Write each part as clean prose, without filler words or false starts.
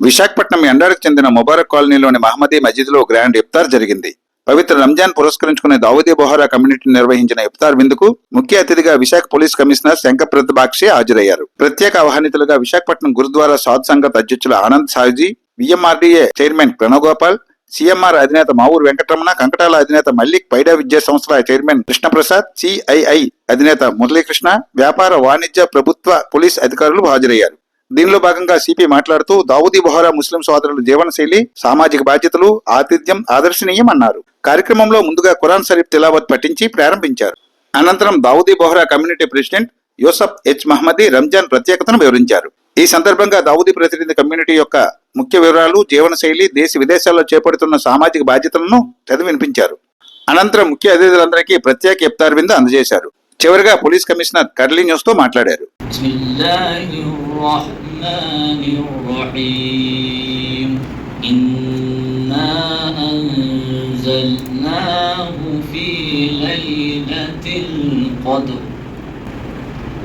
విశాఖపట్నం ఎండారికి చెందిన ముబారక్ కాలనీలోని మహమ్మదీ మస్జిద్లో గ్రాండ్ ఇఫ్తార్ జరిగింది. పవిత్ర రంజాన్ పురస్కరించుకునే దావూదీ బొహరా కమ్యూనిటీ నిర్వహించిన ఇఫ్తార్ విందుకు ముఖ్య అతిథిగా విశాఖ పోలీస్ కమిషనర్ శంకర్ ప్రతిబాక్షి హాజరయ్యారు. ప్రత్యేక ఆహ్వానితులుగా విశాఖపట్నం గురుద్వారా సాధ్ సంగత్ అధ్యక్షులు Anand Sahuji, VMRDA chairman ప్రణవగోపాల్, CMR అధినేత మావూరు వెంకటరమణ, కంకటాల అధినేత మల్లిక్, పైడా విద్యా సంస్థల చైర్మన్ కృష్ణప్రసాద్, సిఐఐ అధినేత మురళీకృష్ణ, వ్యాపార వాణిజ్య ప్రభుత్వ పోలీస్ అధికారులు హాజరయ్యారు. దీనిలో భాగంగా సిపి మాట్లాడుతూ దావూదీ బొహరా ముస్లిం సోదరుల జీవనశైలి, సామాజిక బాధ్యతలు, ఆతిథ్యం ఆదర్శనీయం అన్నారు. కార్యక్రమంలో ముందుగా ఖురాన్ షరీఫ్ తిలావత్ పఠించి ప్రారంభించారు. అనంతరం Dawoodi Bohra community president Yusuf H Mohammadi Ramzan ప్రత్యేకతను వివరించారు. ఈ సందర్భంగా దావూదీ ప్రతినిధి కమ్యూనిటీ యొక్క ముఖ్య వివరాలు, జీవనశైలి, దేశ విదేశాల్లో చేపడుతున్న సామాజిక బాధ్యతలను చదివి వినిపించారు. అనంతరం ముఖ్య అతిథులందరికీ ప్రత్యేక ఇఫ్తార్ విందు అందజేశారు. చివరిగా పోలీస్ కమిషనర్ కర్లీ న్యూస్ తో మాట్లాడారు.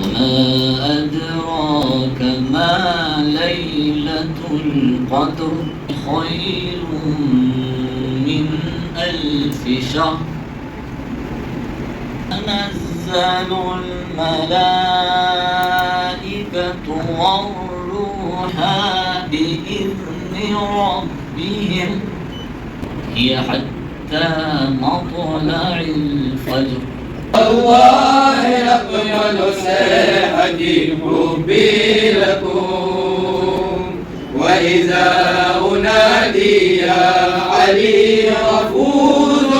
وما أدراك ما ليلة القدر خير من ألف شهر تنزل الملائكة والروح بإذن ربهم هي حتى مطلع الفجر. الله يقبل ساحتي حبي لكم وإذا أنادي يا علي رفوز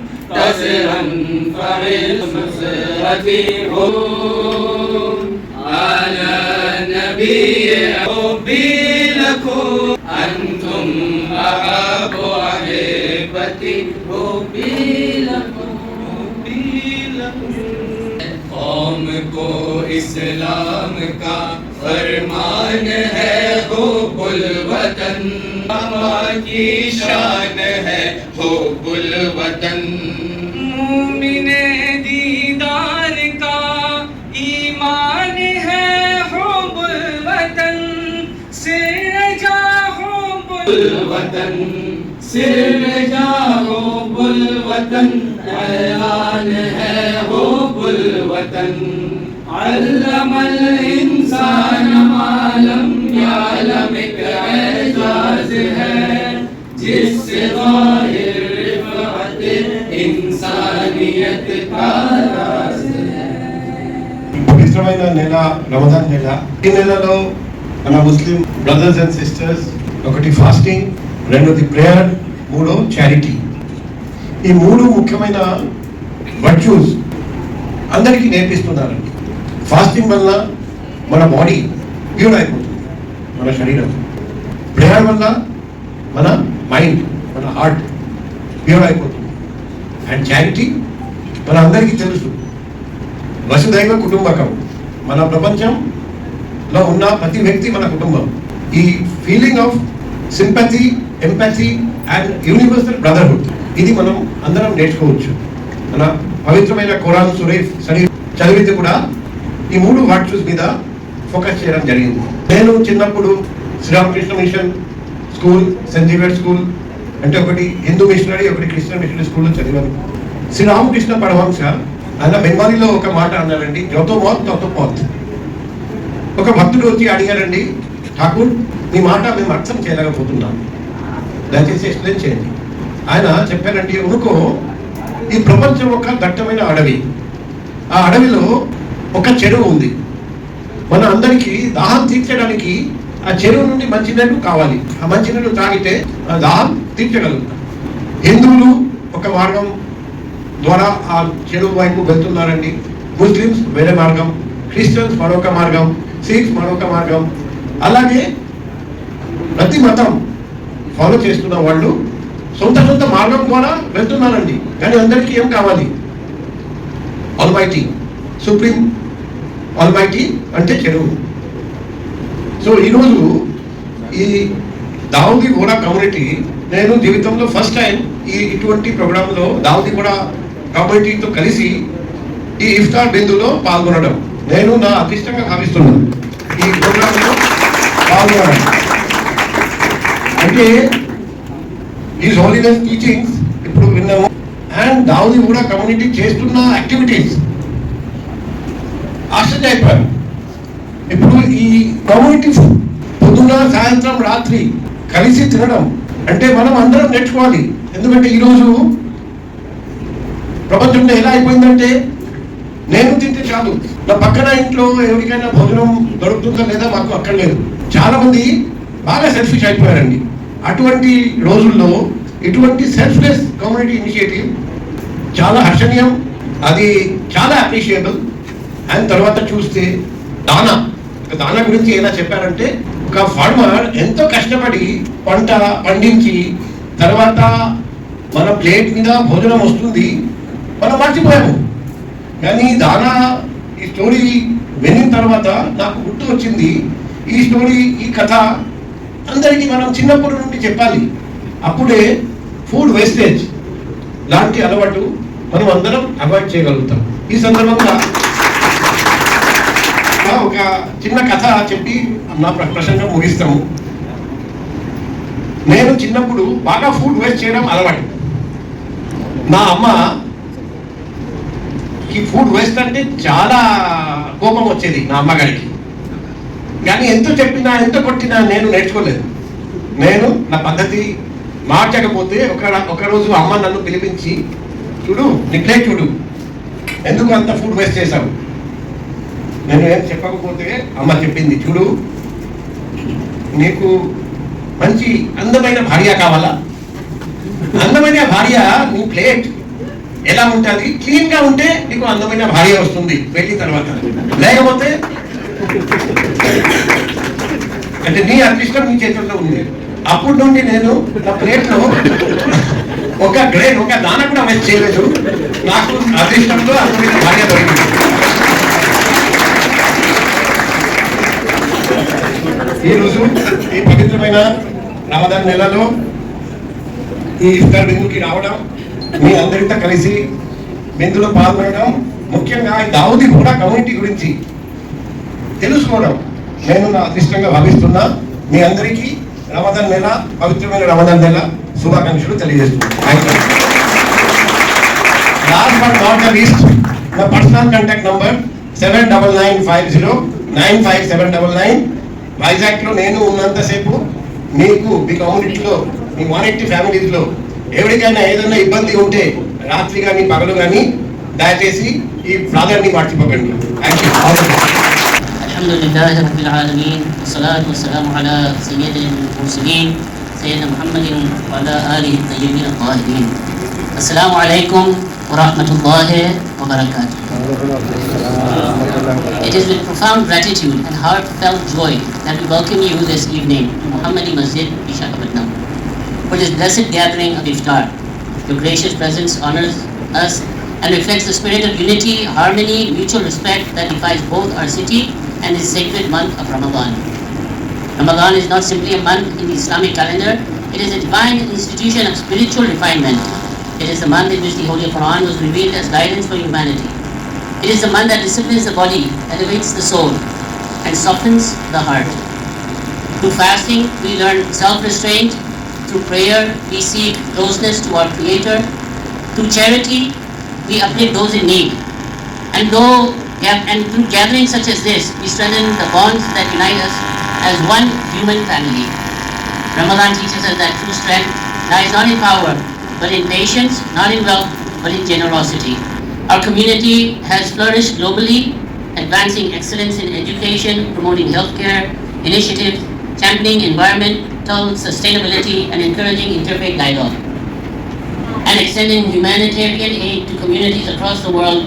منتصرا فعل مسرتي على نبي حبي لكم أنتم أحب أحبتي حبي لكم. कौम को इस्लाम का फरमान है हुब्बुल वतन, माँ की शान है हुब्बुल वतन. मुमिने दीदार का ईमान है हुब्बुल वतन, सिर जा हुब्बुल वतन, सिर जा हुब्बुल वतन, ऐलान है हुब्बुल वतन. अल्लमल इंसान मालम यालम एक एजाज है जिससे ज़ाहिर रिफ़अत इंसानियत का राज है. పవిత్రమైన నెల రమజాన్ నెల. ఈ నెలలో మన ముస్లిం బ్రదర్స్ అండ్ సిస్టర్స్ ఒకటి ఫాస్టింగ్, రెండోది ప్రేయర్, మూడో చారిటీ. ఈ మూడు ముఖ్యమైన వర్చ్యూస్ అందరికీ నేర్పిస్తున్నారండి. ఫాస్టింగ్ వల్ల మన బాడీ ప్యూర్ అయిపోతుంది, మన శరీరం. ప్రేయర్ వల్ల మన మైండ్, మన హార్ట్ ప్యూర్ అయిపోతుంది. అండ్ చారిటీ మన అందరికీ తెలుసు, వసుధైవ కుటుంబకం. మన ప్రపంచంలో ఉన్న ప్రతి వ్యక్తి మన కుటుంబం. ఈ feeling of sympathy, empathy and universal brotherhood, ఇది మనం అందరం నేర్చుకోవచ్చు. మన పవిత్రమైన ఖురాన్ షరీఫ్ చదివితే కూడా ఈ మూడు వర్చ్యూస్ మీద ఫోకస్ చేయడం జరిగింది. నేను చిన్నప్పుడు Sri Ramakrishna machine school, Saint Xavier school అంటే ఒకటి హిందూ మిషనరీ, ఒకటి క్రిస్టియన్ మిషనరీ స్కూల్లో చదివాను. శ్రీరామకృష్ణ పరమహంస ఆయన బెంగాలీలో ఒక మాట అన్నారండి, జోతో మౌత్ తోతో మౌత్. ఒక భక్తుడు వచ్చి అడిగారండి, ఠాకూర్ మీ మాట మేము అర్థం చేయలేకపోతున్నాం, దయచేసి ఎక్స్ప్లెయిన్ చేయండి. ఆయన చెప్పారండి, ఉనుకో ఈ ప్రపంచం ఒక దట్టమైన అడవి, ఆ అడవిలో ఒక చెరువు ఉంది. మన అందరికీ దాహం తీర్చడానికి ఆ చెరువు నుండి మంచినీళ్ళు కావాలి. ఆ మంచినీళ్ళు తాగితే ఆ దాహం తీర్చగలుగుతాం. హిందువులు ఒక మార్గం ద్వారా ఆ చెరువు వైపు వెళ్తున్నారండి, ముస్లిమ్స్ వేరే మార్గం, క్రిస్టియన్స్ మరొక మార్గం, సిఖ్స్ మరొక మార్గం. అలాగే ప్రతి మతం ఫాలో చేస్తున్న వాళ్ళు సొంత మార్గం ద్వారా వెళ్తున్నారండి. కానీ అందరికీ ఏం కావాలి? ఆల్మైటీ, సుప్రీం ఆల్మైటీ అంటే చెరువు. సో ఈరోజు ఈ దావూదీ బొహరా కమ్యూనిటీ, నేను జీవితంలో ఫస్ట్ టైం ఇటువంటి ప్రోగ్రాంలో దావూదీ బొహరా కమ్యూనిటీతో కలిసి ఈ ఇఫ్తార్ బిందులో పాల్గొనడం నేను నా అదృష్టంగా భావిస్తున్నాను. ఈ ప్రోగ్రాంలో అంటే ఈజ్ హోలీనెస్ టీచింగ్స్ ఇప్పుడు విన్నాము. అండ్ దావుది కూడా కమ్యూనిటీ చేస్తున్న యాక్టివిటీస్ ఆశ్చర్యపోయాను. ఇప్పుడు ఈ కమ్యూనిటీ పొద్దున్న సాయంత్రం రాత్రి కలిసి తినడం అంటే మనం అందరం నేర్చుకోవాలి. ఎందుకంటే ఈరోజు ప్రపంచంలో ఎలా అయిపోయిందంటే నేను తింటే చాలు, నా పక్కన ఇంట్లో ఎవరికైనా భోజనం దొరుకుతుందా లేదా మాకు అక్కర్లేదు. చాలా మంది బాగా సెల్ఫిష్ అయిపోయారండి. అటువంటి రోజుల్లో ఇటువంటి సెల్ఫ్లెస్ కమ్యూనిటీ ఇనిషియేటివ్ చాలా హర్షణీయం, అది చాలా అప్రిషియబుల్. అండ్ తర్వాత చూస్తే దానా గురించి ఎలా చెప్పారంటే ఒక ఫార్మర్ ఎంతో కష్టపడి పంట పండించి తర్వాత మన ప్లేట్ మీద భోజనం వస్తుంది, మనం మర్చిపోయాము. కానీ దానా ఈ స్టోరీ విన్న తర్వాత నాకు గుర్తు వచ్చింది. ఈ స్టోరీ ఈ కథ అందరికీ మనం చిన్నప్పటి నుండి చెప్పాలి. అప్పుడే ఫుడ్ వేస్టేజ్ లాంటి అలవాటు మనం అందరం అవాయిడ్ చేయగలుగుతాం. ఈ సందర్భంగా ఒక చిన్న కథ చెప్పి నా ప్రసంగం ముగిస్తాము. నేను చిన్నప్పుడు బాగా ఫుడ్ వేస్ట్ చేయడం అలవాటు. నా అమ్మ ఈ ఫుడ్ వేస్ట్ అంటే చాలా కోపం వచ్చేది నా అమ్మగారికి. కానీ ఎంత చెప్పినా ఎంత కొట్టినా నేను నేర్చుకోలేదు. నేను నా పద్ధతి మార్చకపోతే ఒకరోజు అమ్మ నన్ను పిలిపించి, చూడు నిట్లే చూడు, ఎందుకు అంత ఫుడ్ వేస్ట్ చేశావు. నేను ఏం చెప్పకపోతే అమ్మ చెప్పింది, చూడు నీకు మంచి అందమైన భార్య కావాలా, అందమైన భార్య నీ ప్లేట్ ఎలా ఉంటుంది క్లీన్ గా ఉంటే నీకు అందమైన భార్య వస్తుంది పెళ్లి తర్వాత, లేకపోతే అంటే నీ అదృష్టం నీ చేతుల్లో ఉంది. అప్పటి నుండి నేను నా ప్లేట్ లో ఒక దాన కూడా వేస్ట్ చేయలేదు. నాకు అదృష్టంలో అందమైన భార్య దొరికింది. ఈరోజు ఈ పవిత్రమైన రమదాన్ నెలలో ఈ ఇఫ్తార్ విందుకి రావడం, మీ అందరితో కలిసి విందులో పాల్గొనడం, ముఖ్యంగా ఈ దావుదీ కూడా కమ్యూనిటీ గురించి తెలుసుకోవడం నేను నా అదృష్టంగా భావిస్తున్నా. మీ అందరికీ రమదాన్ నెల, పవిత్రమైన రమదాన్ నెల శుభాకాంక్షలు తెలియజేస్తున్నాను. Last but not the least, నా పర్సనల్ కాంటాక్ట్ నంబర్ 7995095799. వైజాగ్లో నేను ఉన్నంతసేపు మీకు మీ కమ్యూనిటీలో మీ 180 ఫ్యామిలీస్లో ఎవరికైనా ఏదైనా ఇబ్బంది ఉంటే రాత్రి కానీ పగలు కానీ దయచేసి ఈ ప్రాధాన్యత మర్చిపోకండి. అల్హమ్దులిల్లాహి రబ్బిల్ ఆలమీన్ వస్సలాతు వస్సలాము అలా సయ్యదిల్ ముర్సలీన్ సయ్యదనా ముహమ్మదిన్ వ అలా ఆలిహి తయ్యిబీన్ తాహిరీన్. అస్సలాము అలైకుం wa rahmatullahi wa barakatuh. It is with profound gratitude and heartfelt joy that we welcome you this evening to Muhammadi Masjid, Visakhapatnam, for this blessed gathering of Iftar. Your gracious presence honors us and reflects the spirit of unity, harmony, mutual respect that defines both our city and this sacred month of Ramadan. Ramadan is not simply a month in the Islamic calendar, it is a divine institution of spiritual refinement. It is the month in which the Holy Quran was revealed as guidance for humanity. It is the month that disciplines the body, elevates the soul, and softens the heart. Through fasting, we learn self-restraint. Through prayer, we seek closeness to our Creator. Through charity, we uplift those in need. And through gatherings such as this, we strengthen the bonds that unite us as one human family. Ramadan teaches us that true strength lies not in power, but in patience, not in wealth, but in generosity. Our community has flourished globally, advancing excellence in education, promoting healthcare initiatives, championing environmental sustainability, and encouraging interfaith dialogue, and extending humanitarian aid to communities across the world,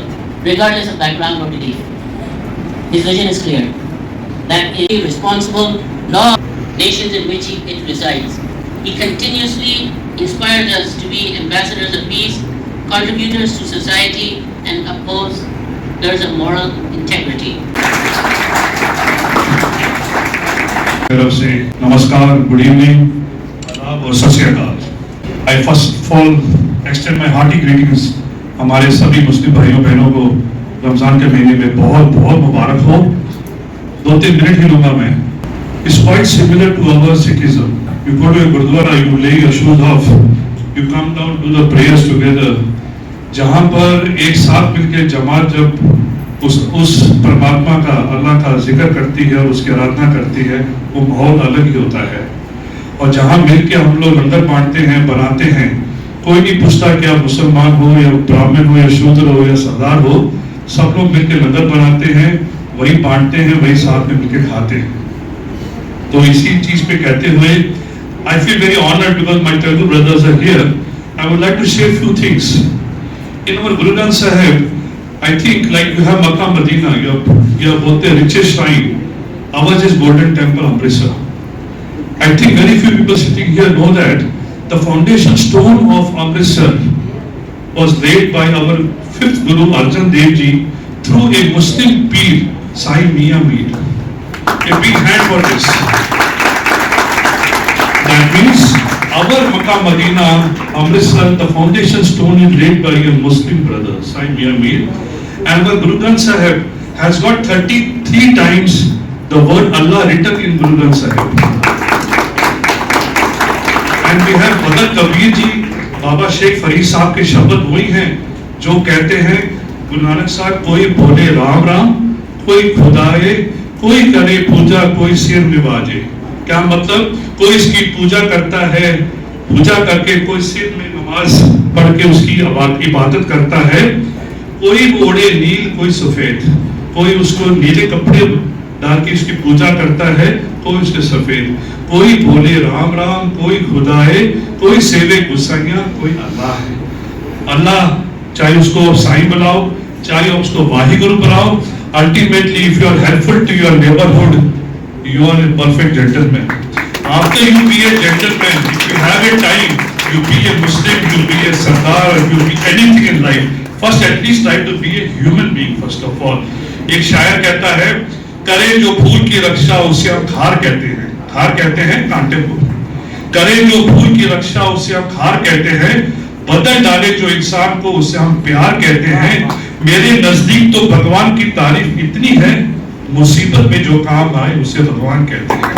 regardless of background or belief. His vision is clear, that in a responsible law nations in which it resides. He continuously inspired us to be ambassadors of peace, contributors to society, and upholders of moral integrity. Namaskar, good evening, adab और सत श्री अकाल. I first of all extend my hearty greetings हमारे सभी मुस्लिम भाइयों बहनों को रमज़ान के महीने में बहुत बहुत मुबारक हो. 2-3 मिनट ही लूँगा मैं. is quite similar to our Sikhism. You go to a Gurdwara, you lay your shoes off, you come down, do the prayers together. जहाँ पर एक साथ मिलकर जमात जब उस परमात्मा का, अल्लाह का जिक्र करती है और उसकी आराधना करती है, वो माहौल अलग ही होता है। और जहाँ मिलके हम लोग लंगर बांटते हैं, बनाते हैं, कोई नहीं पूछता कि आप मुसलमान हो या ब्राह्मण हो या शूद्र हो या सरदार हो, सब लोग मिलकर लंगर बनाते हैं, वही बांटते हैं, वही साथ में मिलकर खाते हैं। तो इसी चीज पे कहते हुए I feel very honored because my Telugu brothers are here. I would like to share few things. In our Guru Granth Sahib, I think like you have Makkah Medina, you have both the richest shrine. Ours is Golden Temple Amritsar. I think very few people sitting here know that the foundation stone of Amritsar was laid by our 5th Guru Arjan Dev Ji through a Muslim Peer, Sai Mia Mir. A big hand for this. That means our Makkah Medina, Amritsar, the foundation stone is laid by a Muslim brother, Sai Mia Mir. And our Guru Granth Sahib has got 33 times the word Allah written in Guru Granth Sahib. And we have Bhagat Kabir Ji, Baba Sheikh Farid Sahab के शब्द वही हैं जो कहते हैं गुरु नानक साहब कोई बोले राम राम, कोई खुदाए, कोई करे पूजा, कोई सिर निवाजे। क्या मतलब? कोई इसकी पूजा करता है, पूजा करके कोई सिर में नमाज पढ़ के उसकी इबादत करता है, कोई ओढ़े नील, कोई सफेद, कोई उसको नीले कपड़े डाल के उसकी पूजा करता है, कोई उसके सफेद, कोई बोले राम राम, कोई खुदाए, कोई सेवे गुसाइया, कोई अल्लाह है। अल्लाह चाहे उसको साईं बुलाओ, चाहे उसको वाहिगुरु बुलाओ, ultimately if you are helpful to your neighbourhood, you are a perfect gentleman. After you be a gentleman, if you have a time, you be a Muslim, you be a Sardar, you be anything in life. First, at least try to be a human being first of all. एक शायर कहता है, करे जो फूल की रक्षा उसे हम खार कहते हैं। खार कहते हैं कांटे को। करे जो फूल की रक्षा उसे हम खार कहते हैं। बदल डाले जो इंसान को उसे हम प्यार कहते हैं। मेरे नजदीक तो भगवान की तारीफ इतनी है, मुसीबत में जो काम आए उसे भगवान कहते हैं।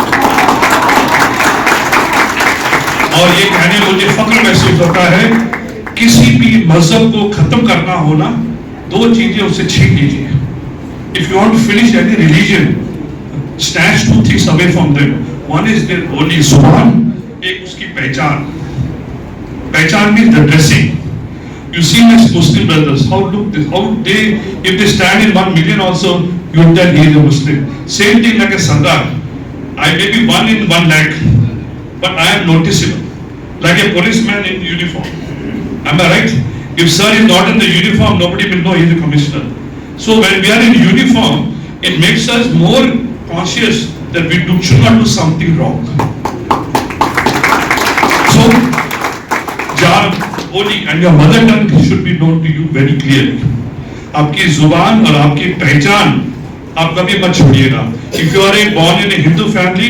और ये कहने मुझे फक्र महसूस होता है, किसी भी मजहब को खत्म करना हो ना, दो चीजें उससे छीन लीजिए। If you want to finish any religion, snatch two things away from them. One is their holy zuban, एक उसकी पहचान। पहचान means the dressing. You see my Muslim brothers, how they, if they stand in 1 million also, you will tell he is a Muslim. Same thing like a Sardar. I may be 1 in 1 lakh, but I am noticeable, like a policeman in uniform. Am I right? If sir is not in the uniform, nobody will know he is a commissioner. So when we are in uniform, it makes us more conscious that we should not do something wrong. So, Jar, holy and your mother tongue should be known to you very clearly. आपकी जुबान और आपकी पहचान आप कभी मत छोड़िएगा। If you are born in a Hindu family,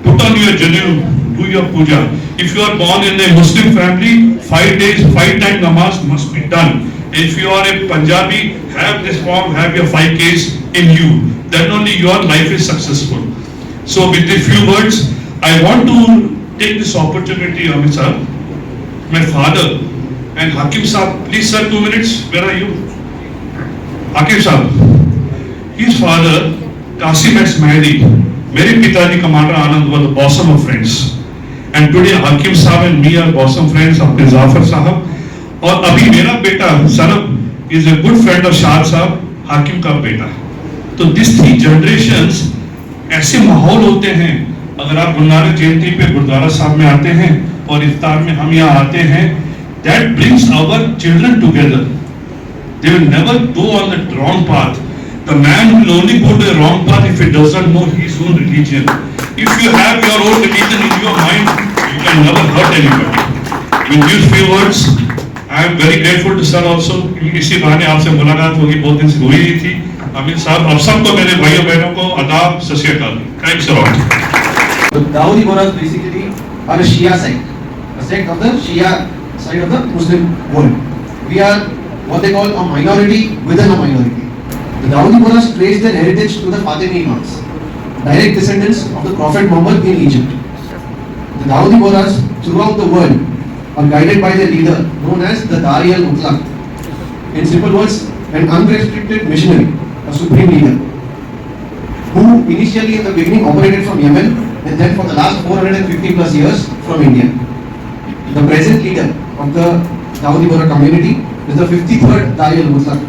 put on your janu, do your puja. If you are born in a Muslim family, 5 days, 5 time namaz must be done. If you are a Punjabi, have this form, have your 5 Ks in you. Then only your life is successful. So with these few words, I want to take this opportunity, Amit sir, my father and Hakim sir, please sir 2 minutes, where are you? Hakim sir, his father, Qasim Mahdi, मेरे पिताजी commander Anand was the bosom of friends. And today Hakim साहब and me are bosom friends of Jafar sahab. और अभी मेरा बेटा सरब is a good friend of Shah साहब, हाकिम का बेटा। तो these 3 generations ऐसे माहौल होते हैं। अगर आप गुरु नानक जयंती पे गुरुद्वारा साहब में आते हैं और इफ्तार में हम यहाँ आते हैं, that brings our children together. They will never go on the wrong path. The man will only go to the wrong path if he doesn't know his own religion. If you have your own religion in your mind, you can never hurt anybody. With these few words, I am very grateful to sir also. इसी बहाने आपसे मुलाकात होगी, बहुत दिन से हुई नहीं थी। अमित साहब, आप सबको मेरे भाइयों बहनों को आदाब, सत श्री अकाल। Thanks a lot. Dawoodi Bohras basically are a Shia sect, a sect of the Shia side of the Muslim world. We are what they call a minority within a minority. The Dawoodi Bohras trace their heritage to the Fatimi imams. direct descendants of the Prophet Muhammad in Egypt. The Dawoodi Bohras throughout the world are guided by their leader known as the Dari al-Mutlaq. In simple words, an unrestricted missionary, a supreme leader, who initially in the beginning operated from Yemen and then for the last 450 plus years from India. The present leader of the Dawoodi Bohra community is the 53rd Dari al-Mutlaq,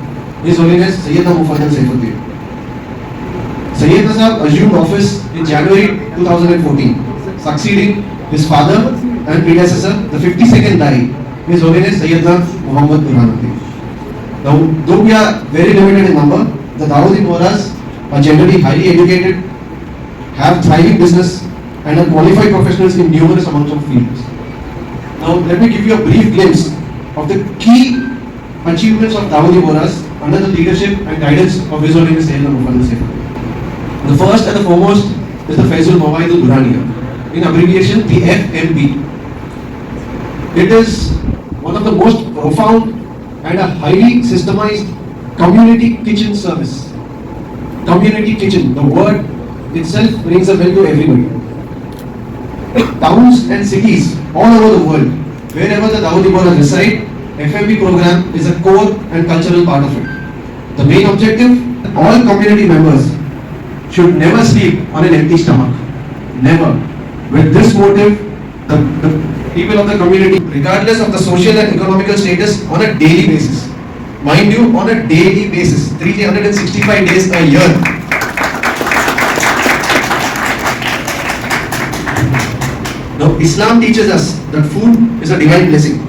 His Holiness Sayyidina Mufaddal Saifuddin. Sayyidina Sahib assumed office in January 2014, succeeding his father and predecessor, the 52nd Dari, His Holiness Sayyidina Muhammad Burhanuddin. Now, though we are very limited in number, the Dawoodi Bohras are generally highly educated, have thriving business, and are qualified professionals in numerous amounts of fields. Now, let me give you a brief glimpse of the key achievements of Dawoodi Bohras under the leadership and guidance of His Holiness Sayyidina Mufaddal Saifuddin. The first and the foremost is the Faizul Mawaid al-Burhaniya, in abbreviation the FMB. It is one of the most profound and a highly systemized community kitchen service. Community kitchen, the word itself rings a bell to everybody. Towns and cities all over the world, wherever the Dawoodi Bohras reside, FMB program is a core and cultural part of it. The main objective, all community members should never sleep on an empty stomach. Never. With this motive, the people of the community, regardless of the social and economical status, on a daily basis. Mind you, on a daily basis, 365 days a year. Now, Islam teaches us that food is a divine blessing,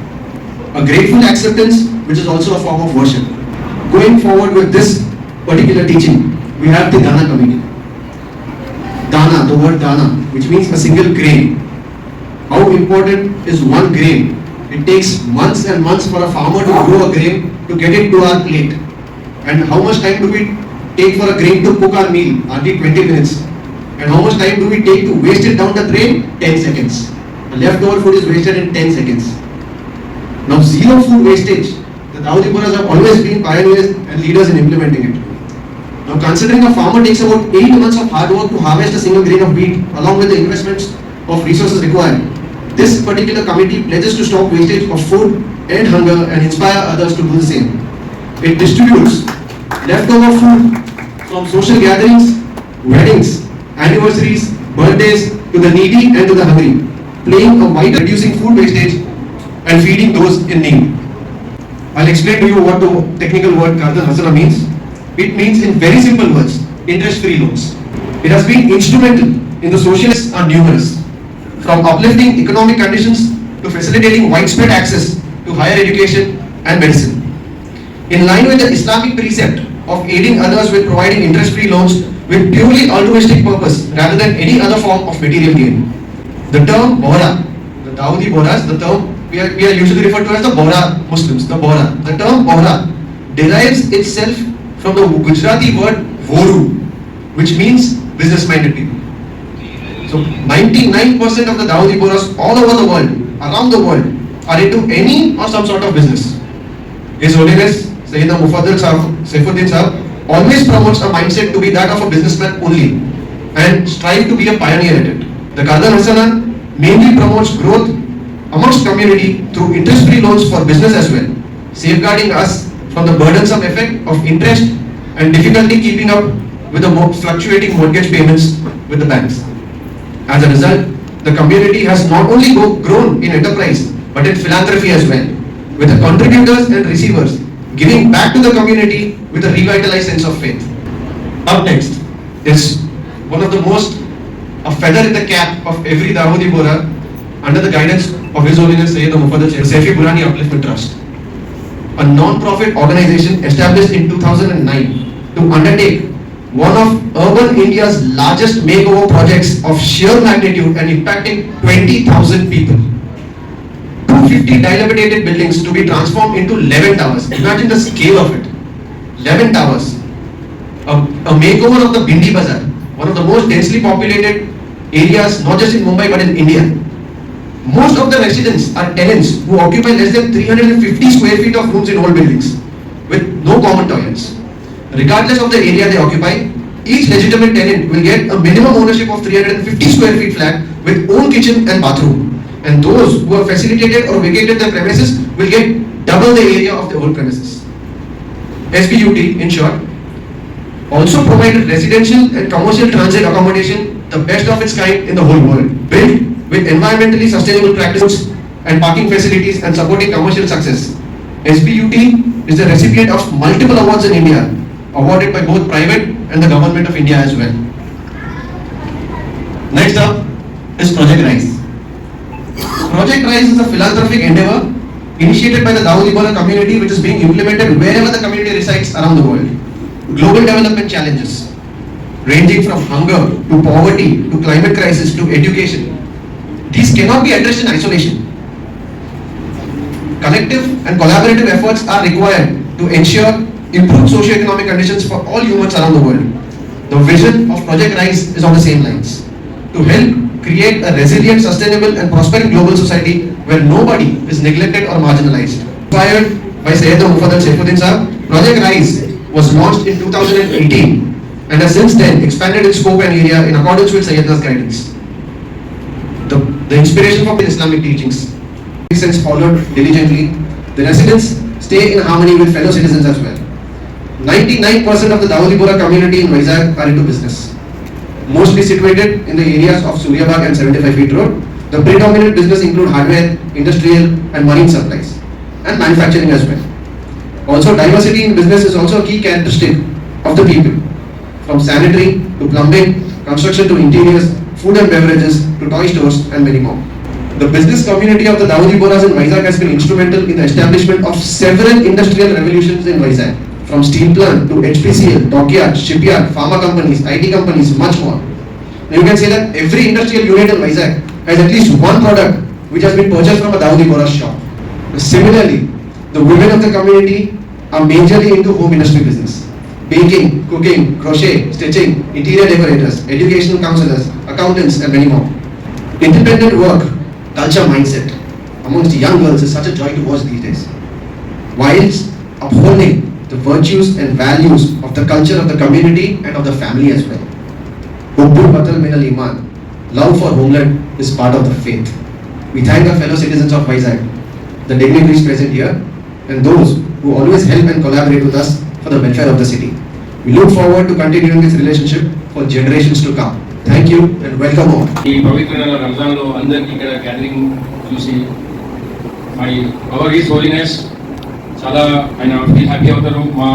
a grateful acceptance, which is also a form of worship. Going forward with this particular teaching, we have the Dana community. Dana, the word Dana, which means a single grain. How important is one grain? It takes months and months for a farmer to grow a grain to get it to our plate. And how much time do we take for a grain to cook our meal? Hardly 20 minutes. And how much time do we take to waste it down the drain? 10 seconds. The leftover food is wasted in 10 seconds. Now, zero food wastage. The Dawoodi Bohras have always been pioneers and leaders in implementing it. Now, considering a farmer takes about 8 months of hard work to harvest a single grain of wheat, along with the investments of resources required, this particular committee pledges to stop wastage of food and hunger and inspire others to do the same. It distributes leftover food from social gatherings, weddings, anniversaries, birthdays to the needy and to the hungry, playing a vital reducing food wastage and feeding those in need. I'll explain to you what the technical word Qardan Hasana means. It means in very simple words, interest-free loans. It has been instrumental in the socialists are numerous, from uplifting economic conditions to facilitating widespread access to higher education and medicine. In line with the Islamic precept of aiding others with providing interest-free loans with purely altruistic purpose rather than any other form of material gain. The term Bohra, the Dawoodi Bohras, the term we are usually referred to as the Bohra Muslims, the Bohra. The term Bohra derives itself from the Gujarati word Voru, which means business-minded people. So 99% of the Dawoodi Bohras all over the world, around the world, are into any or some sort of business. His Holiness Sayyidina Mufaddal Saifuddin Sahib always promotes a mindset to be that of a businessman only and strive to be a pioneer at it. The Qardan Hasana mainly promotes growth amongst community through interest-free loans for business as well, safeguarding us from the burdensome effect of interest and difficulty keeping up with the fluctuating mortgage payments with the banks. As a result, the community has not only grown in enterprise but in philanthropy as well, with the contributors and receivers giving back to the community with a revitalized sense of faith. Up next is one of the most, a feather in the cap of every Dawoodi Bohra under the guidance of His Holiness Sayyidina Mufaddal Saifi Burhani Upliftment Trust, a non-profit organization established in 2009 to undertake one of urban India's largest makeover projects of sheer magnitude and impacting 20,000 people. 250 dilapidated buildings to be transformed into 11 towers. Imagine the scale of it. 11 towers. A makeover of the Bindi Bazaar, one of the most densely populated areas, not just in Mumbai but in India. Most of the residents are tenants who occupy less than 350 square feet of rooms in old buildings with no common toilets. Regardless of the area they occupy, each legitimate tenant will get a minimum ownership of 350 square feet flat with own kitchen and bathroom. And those who have facilitated or vacated their premises will get double the area of the old premises. SBUT, in short, also provided residential and commercial transit accommodation, the best of its kind in the whole world, built with environmentally sustainable practices and parking facilities and supporting commercial success. SBUT is the recipient of multiple awards in India, awarded by both private and the government of India as well. Next up is Project Rise. Project Rise is a philanthropic endeavor initiated by the Dawoodi Bohra community, which is being implemented wherever the community resides around the world. Global development challenges ranging from hunger to poverty to climate crisis to education. These cannot be addressed in isolation. Collective and collaborative efforts are required to ensure improved socio-economic conditions for all humans around the world. The vision of Project Rise is on the same lines, to help create a resilient, sustainable and prospering global society where nobody is neglected or marginalized. Inspired by Sayyidina Mufaddal Saifuddin Sahab, Project Rise was launched in 2018 and has since then expanded its scope and area in accordance with Sayyidina's guidance. The inspiration from the Islamic teachings since followed diligently. The residents stay in harmony with fellow citizens as well. 99% of the Dawoodi Bohra community in Vizag are into business, mostly situated in the areas of Suryabag and 75 Feet Road. The predominant business include hardware, industrial and marine supplies and manufacturing as well. Also, diversity in business is also a key characteristic of the people, from sanitary to plumbing, construction to interiors, food and beverages to toy stores and many more. The business community of the Dawoodi Bohras in Vizag has been instrumental in the establishment of several industrial revolutions in Vizag, from steel plant to HPCL, dockyard, shipyard, pharma companies, IT companies, much more. Now you can say that every industrial unit in Vizag has at least one product which has been purchased from a Dawoodi Bohra shop. Similarly, the women of the community are majorly into home industry business. Baking, cooking, crochet, stitching, interior decorators, educational counselors, accountants and many more. Independent work, culture mindset amongst young girls is such a joy to watch these days. Whilst upholding the virtues and values of the culture of the community and of the family as well. Hubbul Batal min al-Iman, love for homeland is part of the faith. We thank our fellow citizens of Vizag, the dignitaries present here, and those who always help and collaborate with us for the welfare of the city. We look forward to continuing this relationship for generations to come. Thank you and welcome all. ఈ పవిత్రమైన రంజాన్లో అందరికీ ఇక్కడ gathering చూసి hour his holiness చాలా ఆయన feel happy అవుతారు. మా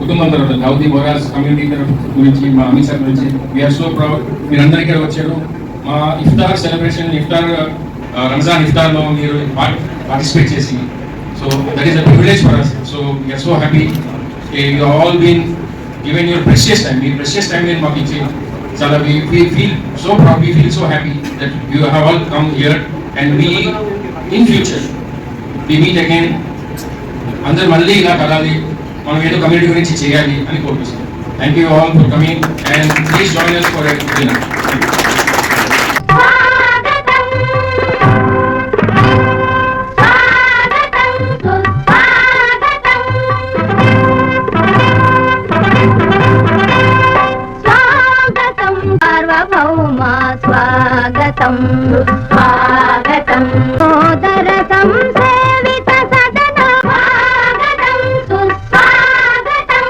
కుటుంబం తరఫు దావుదీ బోహ్రాస్ కమ్యూనిటీ తరఫు గురించి మా అమిత్ సార్ గురించి వీఆర్ సో ప్రౌడ్. మీరందరూ ఇక్కడ వచ్చారు. మా ఇఫ్తార్ సెలబ్రేషన్ రంజాన్ ఇఫ్తార్లో మీరు పార్టిసిపేట్ చేసి so that is a privilege for us. So we are so happy. You all been given your precious time. మీ ప్రెషియస్ టైం నేను మాకు ఇచ్చి చాలా we feel so proud, we feel so happy that you have all come here and we in future we meet again. అందరు మళ్ళీ ఇలా కలాలి, మనం ఏదో కమ్యూనిటీ గురించి చేయాలి అని కోరుకుంటున్నాం. Thank you all for coming and please join us for a dinner. స్వాగతం స్వాగతం సోదర సంసేవిత సదన స్వాగతం సుస్వాగతం.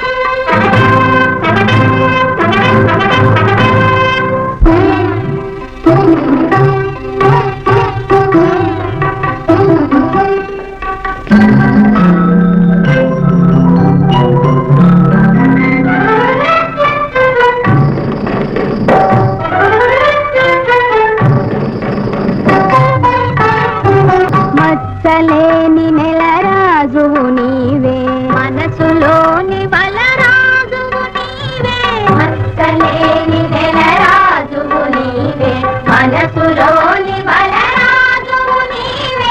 మచ్చలేని నెల రాజువు నీవే, మనసులోని బలరాజువు నీవే. మచ్చలేని నెల రాజువు నీవే, మనసులోని బలరాజువు నీవే.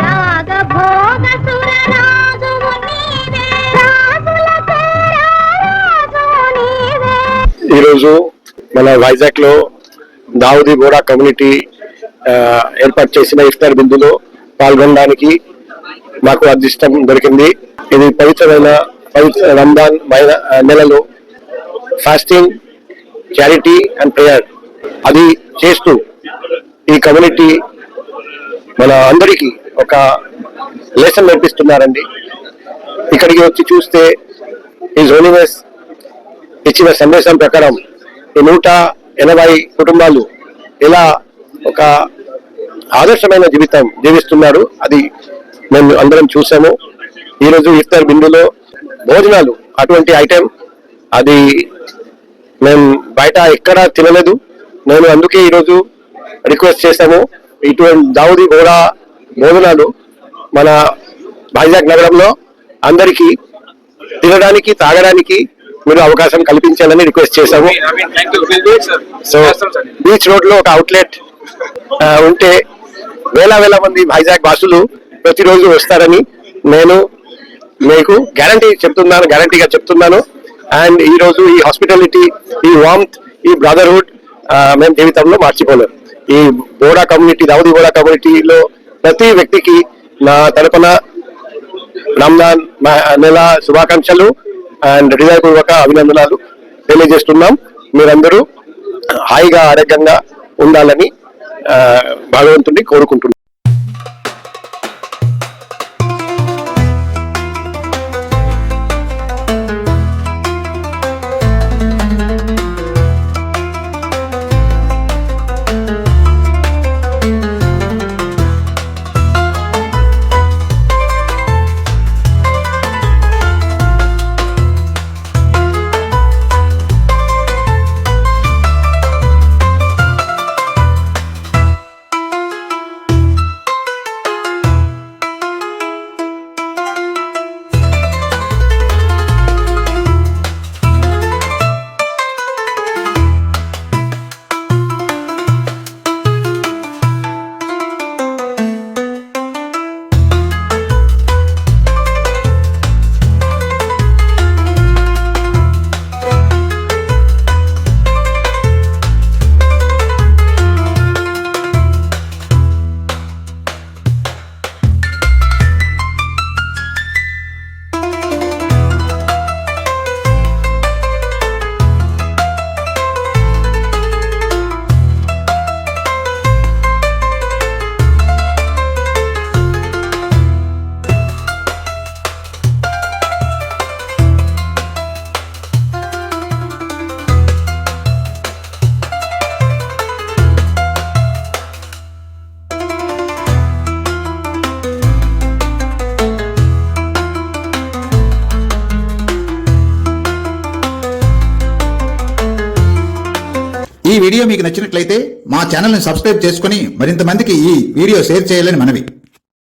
రాగభోగ సుర రాజువు నీవే, రాజులకే రాజువు నీవే. ఈరోజు మన వైజాగ్ లో దావుదీ బోహ్రా కమ్యూనిటీ ఏర్పాటు చేసిన ఇఫ్తార్ బిందులో పాల్గొనడానికి మాకు అదృష్టం దొరికింది. ఇది పవిత్రమైన రంజాన్ నెలలో ఫాస్టింగ్, చారిటీ అండ్ ప్రేయర్ అది చేస్తూ ఈ కమ్యూనిటీ మన అందరికీ ఒక లెసన్ నేర్పిస్తున్నారండి. ఇక్కడికి వచ్చి చూస్తే హిజ్ హోలీనెస్ ఇచ్చిన సందేశం ప్రకారం ఈ 180 కుటుంబాలు ఇలా ఒక ఆదర్శమైన జీవితం జీవిస్తున్నారు. అది మేము అందరం చూసాము. ఈరోజు ఇఫ్తార్ బిందులో భోజనాలు అటువంటి ఐటెం అది మేము బయట ఎక్కడా తినలేదు. నేను అందుకే ఈరోజు రిక్వెస్ట్ చేశాము, ఇటువంటి దావుదీ బోరా భోజనాలు మన వైజాగ్ నగరంలో అందరికీ తినడానికి తాగడానికి మీరు అవకాశం కల్పించాలని రిక్వెస్ట్ చేశాము. సో బీచ్ రోడ్ లో ఒక అవుట్లెట్ ఉంటే వేల మంది వైజాగ్ వాసులు ప్రతిరోజు వస్తారని నేను మీకు గ్యారంటీగా చెప్తున్నాను. అండ్ ఈ రోజు ఈ హాస్పిటాలిటీ, ఈ వార్మ్త్, ఈ బ్రదర్హుడ్ మేము జీవితంలో మర్చిపోలేము. ఈ బోడా కమ్యూనిటీ, దావుదీ బోడా కమ్యూనిటీలో ప్రతి వ్యక్తికి నా తరపున రంజాన్ నెల శుభాకాంక్షలు అండ్ హృదయపూర్వక అభినందనలు తెలియజేస్తున్నాం. మీరందరూ హాయిగా ఆరోగ్యంగా ఉండాలని భగవంతుని కోరుకుంటున్నాం. ఈ వీడియో మీకు నచ్చినట్లయితే మా ఛానల్ని సబ్స్క్రైబ్ చేసుకుని మరింత మందికి ఈ వీడియో షేర్ చేయాలని మనవి.